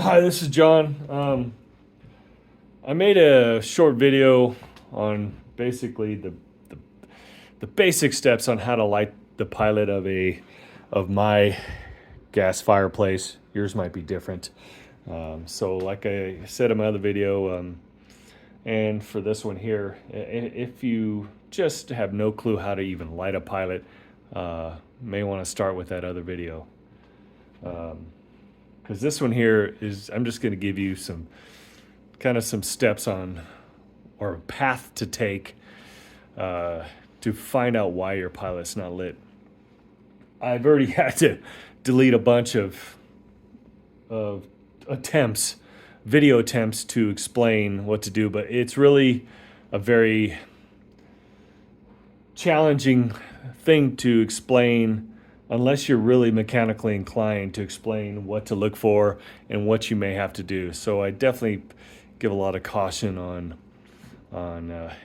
Hi, this is John. I made a short video on basically the, the basic steps on how to light the pilot of my gas fireplace. Yours might be different. So, like I said in my other video, and for this one here, if you just have no clue how to even light a pilot, may want to start with that other video. Because this one here is, I'm just going to give you some steps on, or a path to take, to find out why your pilot's not lit. I've already had to delete a bunch of attempts, video attempts to explain what to do, but it's really a very challenging thing to explain unless you're really mechanically inclined to explain what to look for and what you may have to do. So I definitely give a lot of caution on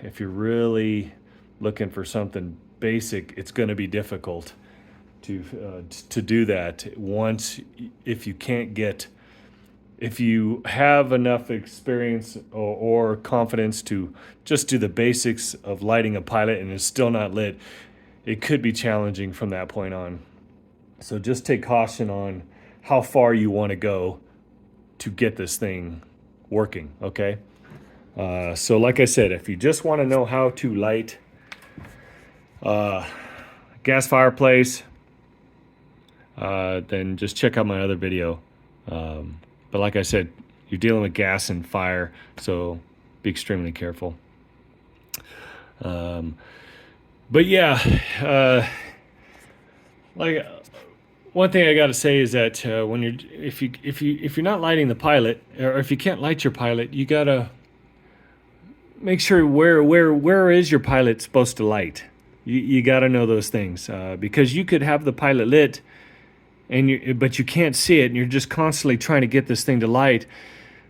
if you're really looking for something basic, it's going to be difficult to do that once, if you have enough experience or confidence to just do the basics of lighting a pilot and it's still not lit, it could be challenging from that point on. So just take caution on how far you want to go to get this thing working, okay? So like I said, if you just want to know how to light gas fireplace, then just check out my other video. But like I said, you're dealing with gas and fire, so be extremely careful. But yeah, like one thing I got to say is that if you're not lighting the pilot, or if you can't light your pilot, you gotta make sure where is your pilot supposed to light. You got to know those things, because you could have the pilot lit, but you can't see it, and you're just constantly trying to get this thing to light.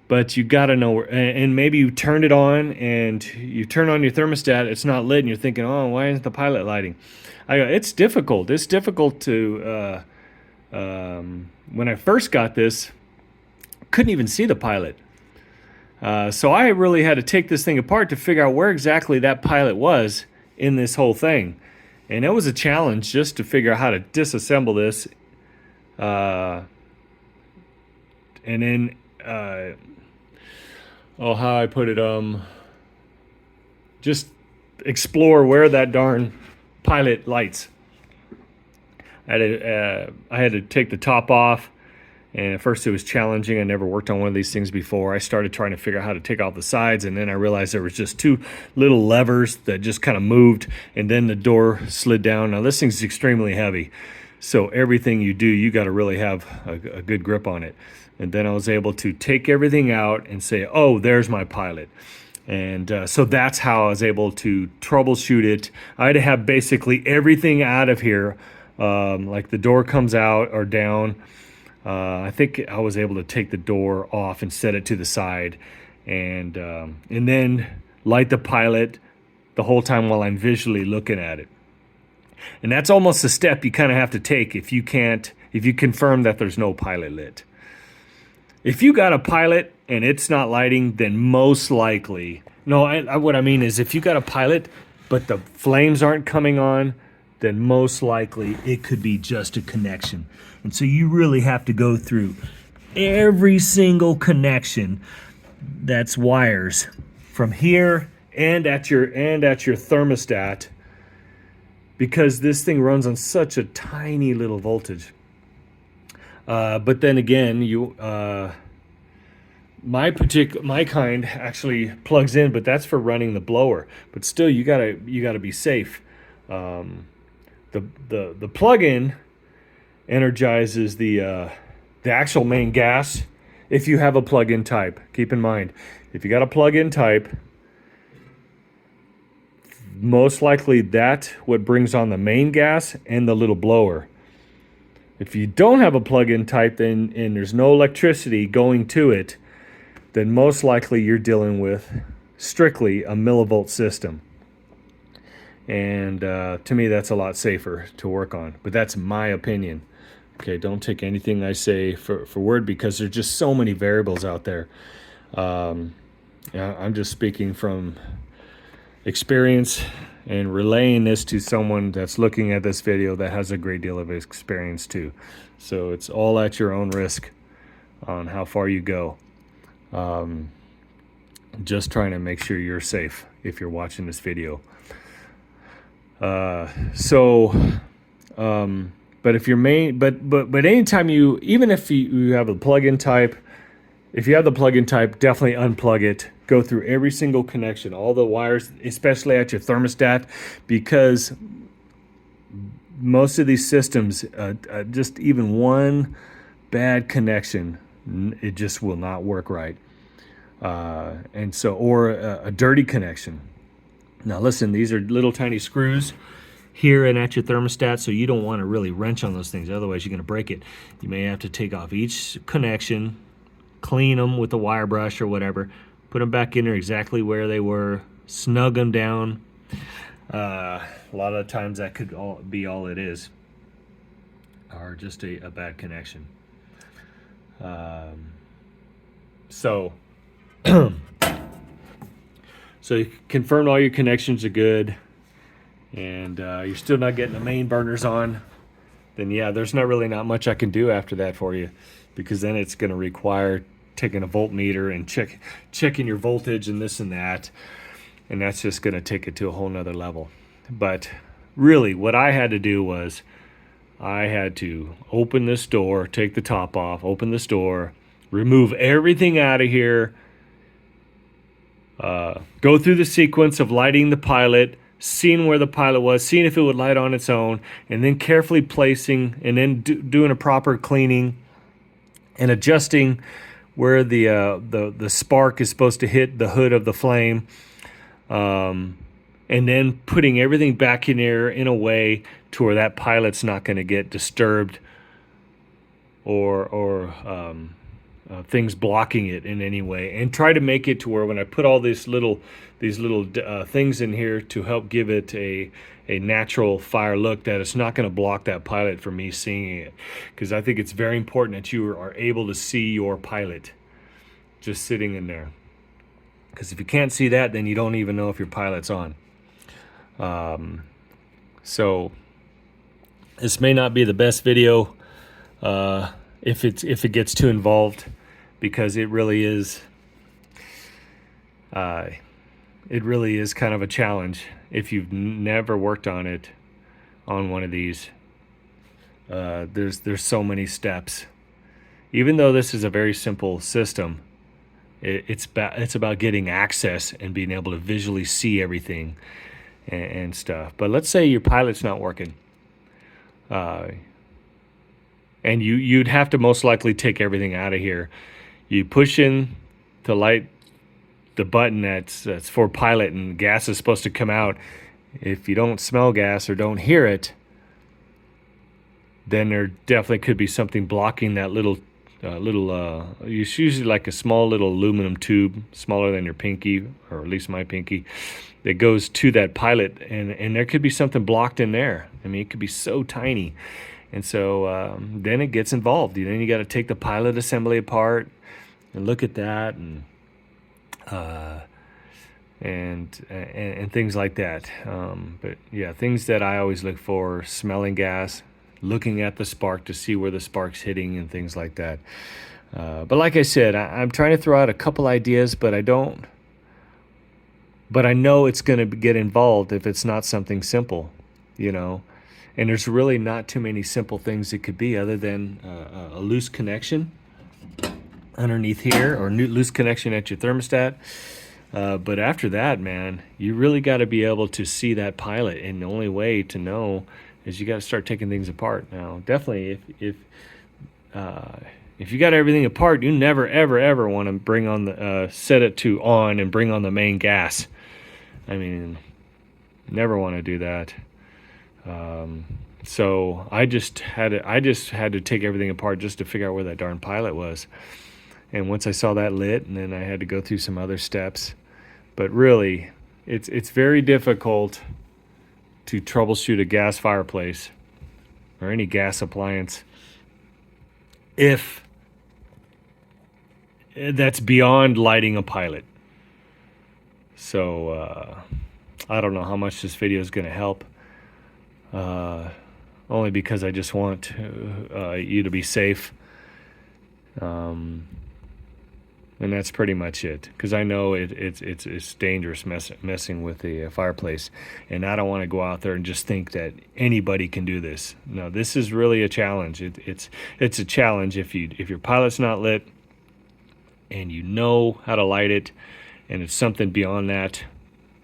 But you got to know where, and maybe you turned it on, and you turn on your thermostat, it's not lit, and you're thinking, oh, why isn't the pilot lighting? It's difficult. It's difficult to. When I first got this, couldn't even see the pilot. So I really had to take this thing apart to figure out where exactly that pilot was in this whole thing. And it was a challenge just to figure out how to disassemble this. And then, how I put it, just explore where that darn pilot lights. I had to take the top off, and at first it was challenging. I never worked on one of these things before. I started trying to figure out how to take off the sides, and then I realized there was just two little levers that just kind of moved, and then the door slid down. Now this thing's extremely heavy, so everything you do, you got to really have a good grip on it. And then I was able to take everything out and say, oh, there's my pilot. And so that's how I was able to troubleshoot it. I had to have basically everything out of here. Like the door comes out or down. I think I was able to take the door off and set it to the side, and then light the pilot the whole time while I'm visually looking at it. And that's almost a step you kind of have to take if you confirm that there's no pilot lit. If you got a pilot and it's not lighting, then most likely, what I mean is if you got a pilot but the flames aren't coming on, then most likely it could be just a connection. And so you really have to go through every single connection that's wires from here and at your thermostat, because this thing runs on such a tiny little voltage. But then again, my kind actually plugs in, but that's for running the blower. But still, you gotta be safe. The plug-in energizes the actual main gas if you have a plug-in type. Keep in mind, if you got a plug-in type, most likely that's what brings on the main gas and the little blower. If you don't have a plug-in type and there's no electricity going to it, then most likely you're dealing with strictly a millivolt system. And to me, that's a lot safer to work on. But that's my opinion. Okay, don't take anything I say for word, because there's just so many variables out there. Yeah, I'm just speaking from experience and relaying this to someone that's looking at this video that has a great deal of experience too. So it's all at your own risk on how far you go. Just trying to make sure you're safe if you're watching this video. But if you're but anytime you, even if you have a plug-in type, if you have the plug-in type, definitely unplug it. Go through every single connection, all the wires, especially at your thermostat, because most of these systems, just even one bad connection, it just will not work right. And so, or a dirty connection. Now listen, these are little tiny screws here and at your thermostat, so you don't want to really wrench on those things, otherwise you're going to break it. You may have to take off each connection, clean them with a wire brush or whatever, put them back in there exactly where they were, snug them down. A lot of times that could be all it is, or just a bad connection. So you confirm all your connections are good, and you're still not getting the main burners on, then yeah, there's not much I can do after that for you, because then it's going to require taking a voltmeter and checking your voltage and this and that, and that's just going to take it to a whole nother level. But really what I had to do was I had to open this door, take the top off, open this door, remove everything out of here, go through the sequence of lighting the pilot, seeing where the pilot was, seeing if it would light on its own, and then carefully placing, and then doing a proper cleaning and adjusting where the spark is supposed to hit the hood of the flame, and then putting everything back in there in a way to where that pilot's not going to get disturbed or things blocking it in any way, and try to make it to where when I put all these little things in here to help give it a natural fire look, that it's not going to block that pilot from me seeing it, because I think it's very important that you are able to see your pilot just sitting in there, because if you can't see that, then you don't even know if your pilot's on. So this may not be the best video if it gets too involved, because it really is kind of a challenge if you've never worked on it, on one of these. There's so many steps. Even though this is a very simple system, it's about getting access and being able to visually see everything and stuff. But let's say your pilot's not working, and you'd have to most likely take everything out of here. You push in to light the button that's for pilot, and gas is supposed to come out. If you don't smell gas or don't hear it, then there definitely could be something blocking that little it's usually like a small little aluminum tube, smaller than your pinky, or at least my pinky, that goes to that pilot, and there could be something blocked in there. I mean, it could be so tiny. And so then it gets involved. Then you got to take the pilot assembly apart and look at that, and things like that. But yeah, things that I always look for: smelling gas, looking at the spark to see where the spark's hitting, and things like that. But like I said, I'm trying to throw out a couple ideas, but I know it's going to get involved if it's not something simple, And there's really not too many simple things it could be, other than a loose connection underneath here, or loose connection at your thermostat. But after that, man, you really got to be able to see that pilot, and the only way to know is you got to start taking things apart. Now, definitely, if you got everything apart, you never ever want to bring on the set it to on and bring on the main gas. I mean, never want to do that. So I just had to take everything apart just to figure out where that darn pilot was. And once I saw that lit, and then I had to go through some other steps. But really, it's very difficult to troubleshoot a gas fireplace or any gas appliance if that's beyond lighting a pilot. So I don't know how much this video is going to help. Only because I just want you to be safe. And that's pretty much it. Because I know it's dangerous messing with the fireplace, and I don't want to go out there and just think that anybody can do this. No, this is really a challenge. It's a challenge if your pilot's not lit, and you know how to light it, and it's something beyond that.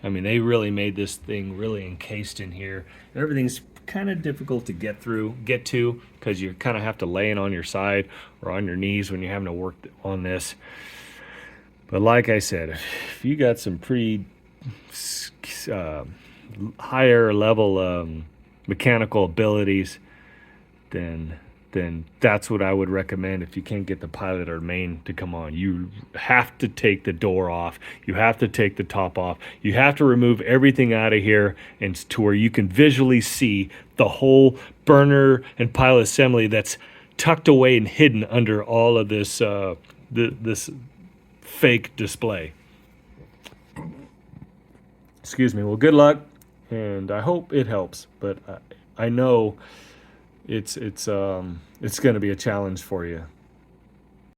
I mean, they really made this thing really encased in here. Everything's kind of difficult to get to, because you kind of have to lay it on your side or on your knees when you're having to work on this. But like I said, if you got some pretty higher level mechanical abilities, then that's what I would recommend. If you can't get the pilot or main to come on, you have to take the door off. You have to take the top off. You have to remove everything out of here, and to where you can visually see the whole burner and pilot assembly that's tucked away and hidden under all of this this fake display. Excuse me. Well, good luck, and I hope it helps. But I know it's going to be a challenge for you.